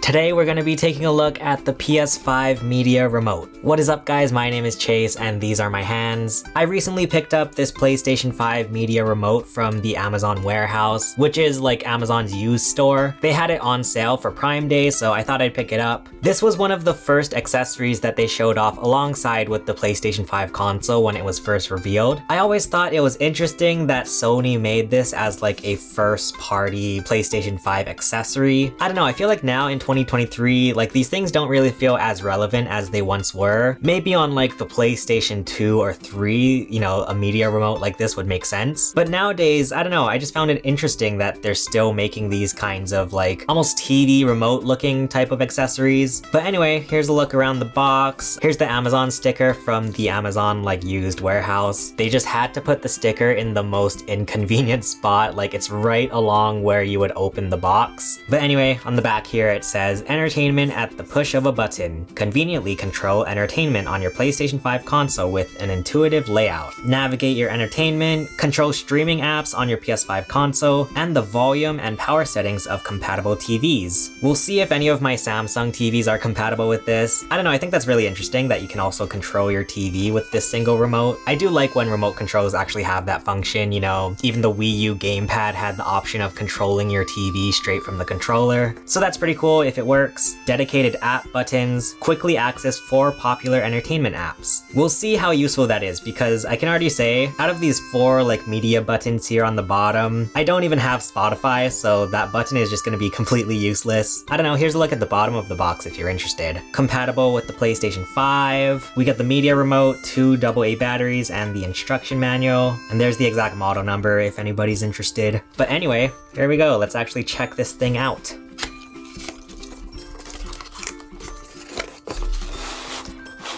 Today we're going to be taking a look at the PS5 Media Remote. What is up guys, my name is Chase and these are my hands. I recently picked up this PlayStation 5 Media Remote from the Amazon warehouse, which is like Amazon's used store. They had it on sale for Prime Day, so I thought I'd pick it up. This was one of the first accessories that they showed off alongside with the PlayStation 5 console when it was first revealed. I always thought it was interesting that Sony made this as like a first party PlayStation 5 accessory. I don't know, I feel like now in 2023, like these things don't really feel as relevant as they once were. Maybe on like the PlayStation 2 or 3, you know, a media remote like this would make sense. But nowadays, I don't know, I just found it interesting that they're still making these kinds of like almost TV remote looking type of accessories. But anyway, here's a look around the box. Here's the Amazon sticker from the Amazon like used warehouse. They just had to put the sticker in the most inconvenient spot, like it's right along where you would open the box. But anyway, on the back here it says entertainment at the push of a button. Conveniently control entertainment on your PlayStation 5 console with an intuitive layout. Navigate your entertainment, control streaming apps on your PS5 console, and the volume and power settings of compatible TVs. We'll see if any of my Samsung TVs are compatible with this. I don't know, I think that's really interesting that you can also control your TV with this single remote. I do like when remote controls actually have that function, you know, even the Wii U gamepad had the option of controlling your TV straight from the controller. So that's pretty cool if it works. Dedicated app buttons, quickly access 4 popular entertainment apps. We'll see how useful that is because I can already say, out of these 4 like media buttons here on the bottom, I don't even have Spotify, so that button is just gonna be completely useless. I don't know, here's a look at the bottom of the box if you're interested. Compatible with the PlayStation 5. We get the media remote, 2 AA batteries, and the instruction manual. And there's the exact model number if anybody's interested. But anyway, here we go. Let's actually check this thing out.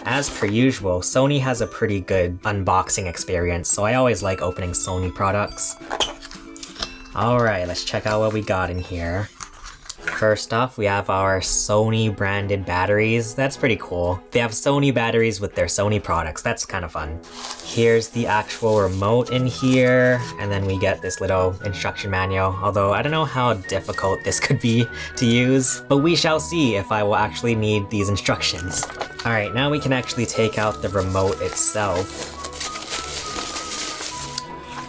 As per usual, Sony has a pretty good unboxing experience, so I always like opening Sony products. Alright, let's check out what we got in here. First off, we have our Sony branded batteries. That's pretty cool. They have Sony batteries with their Sony products. That's kind of fun. Here's the actual remote in here, and then we get this little instruction manual, although I don't know how difficult this could be to use, but we shall see if I will actually need these instructions. Alright, now we can actually take out the remote itself.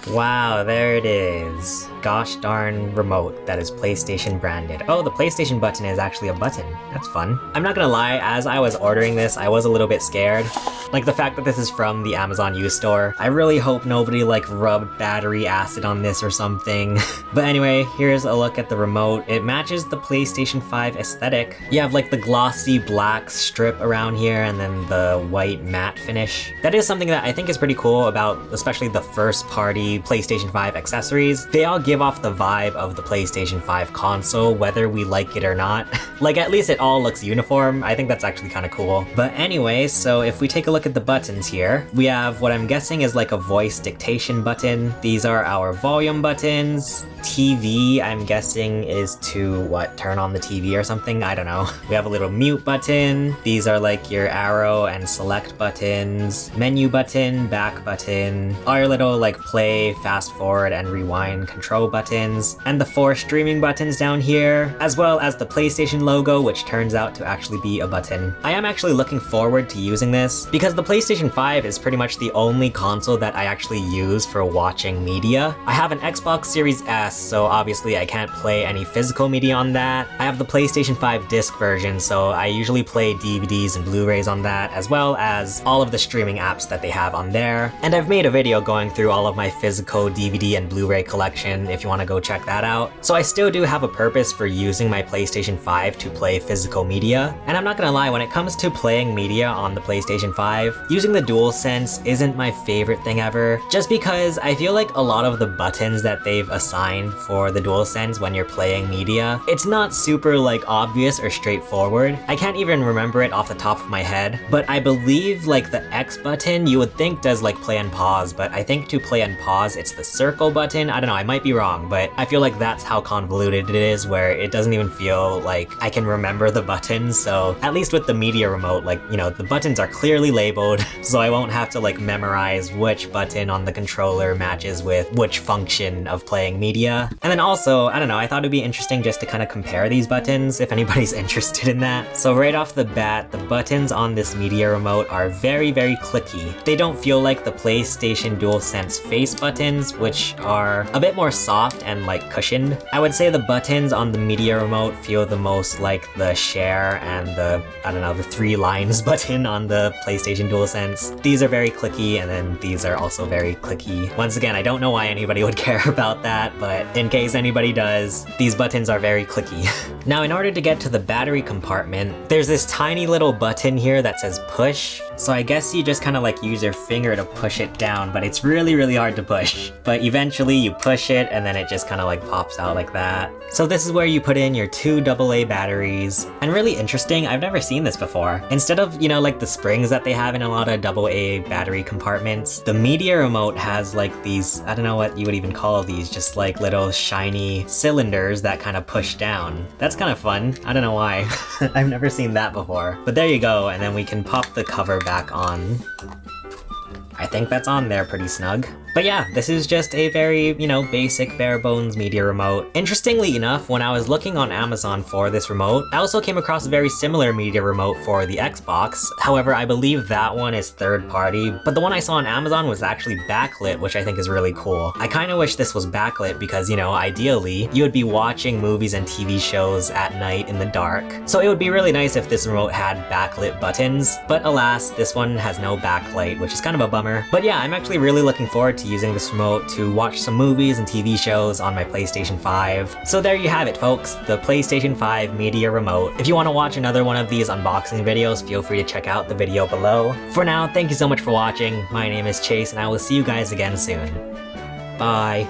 Wow, there it is. Gosh darn remote that is PlayStation branded. Oh, the PlayStation button is actually a button. That's fun. I'm not gonna lie, as I was ordering this, I was a little bit scared. Like the fact that this is from the Amazon used store. I really hope nobody like rubbed battery acid on this or something. But anyway, here's a look at the remote. It matches the PlayStation 5 aesthetic. You have like the glossy black strip around here and then the white matte finish. That is something that I think is pretty cool about especially the first party PlayStation 5 accessories. They all give off the vibe of the PlayStation 5 console, whether we like it or not. Like at least it all looks uniform. I think that's actually kind of cool. But anyway, so if we take a look at the buttons here, we have what I'm guessing is like a voice dictation button. These are our volume buttons. TV, I'm guessing, is to what, turn on the TV or something? I don't know. We have a little mute button. These are like your arrow and select buttons. Menu button, back button. Our little like play, fast forward, and rewind control buttons. And the 4 streaming buttons down here, as well as the PlayStation logo, which turns out to actually be a button. I am actually looking forward to using this because the PlayStation 5 is pretty much the only console that I actually use for watching media. I have an Xbox Series S, so obviously I can't play any physical media on that. I have the PlayStation 5 disc version, so I usually play DVDs and Blu-rays on that, as well as all of the streaming apps that they have on there. And I've made a video going through all of my physical DVD and Blu-ray collection if you want to go check that out. So I still do have a purpose for using my PlayStation 5 to play physical media. And I'm not gonna lie, when it comes to playing media on the PlayStation 5, using the DualSense isn't my favorite thing ever, just because I feel like a lot of the buttons that they've assigned for the DualSense when you're playing media, it's not super like obvious or straightforward. I can't even remember it off the top of my head, but I believe like the X button you would think does like play and pause, but I think to play and pause it's the circle button. I don't know, I might be wrong, but I feel like that's how convoluted it is, where it doesn't even feel like I can remember the buttons. So at least with the media remote, like, you know, the buttons are clearly labeled, so I won't have to like memorize which button on the controller matches with which function of playing media. And then also, I don't know, I thought it'd be interesting just to kind of compare these buttons if anybody's interested in that. So right off the bat, the buttons on this media remote are very, very clicky. They don't feel like the PlayStation DualSense face buttons, which are a bit more soft and like cushioned. I would say the buttons on the media remote feel the most like the share and the, I don't know, the 3 lines button on the PlayStation DualSense. These are very clicky, and then these are also very clicky. Once again, I don't know why anybody would care about that, but in case anybody does, these buttons are very clicky. Now, in order to get to the battery compartment, there's this tiny little button here that says push. So I guess you just kind of like use your finger to push it down, but it's really, really hard to push. But eventually you push it and then it just kind of like pops out like that. So this is where you put in your 2 AA batteries. And really interesting, I've never seen this before. Instead of, you know, like the springs that they have in a lot of AA battery compartments, the media remote has like these, I don't know what you would even call these, just like little shiny cylinders that kind of push down. That's kind of fun. I don't know why. I've never seen that before. But there you go, and then we can pop the cover back on. I think that's on there pretty snug. But yeah, this is just a very, you know, basic bare bones media remote. Interestingly enough, when I was looking on Amazon for this remote, I also came across a very similar media remote for the Xbox. However, I believe that one is third party, but the one I saw on Amazon was actually backlit, which I think is really cool. I kind of wish this was backlit because, you know, ideally, you would be watching movies and TV shows at night in the dark. So it would be really nice if this remote had backlit buttons, but alas, this one has no backlight, which is kind of a bummer. But yeah, I'm actually really looking forward to using this remote to watch some movies and TV shows on my PlayStation 5. So there you have it, folks, the PlayStation 5 media remote. If you want to watch another one of these unboxing videos, feel free to check out the video below. For now, thank you so much for watching. My name is Chase, and I will see you guys again soon. Bye.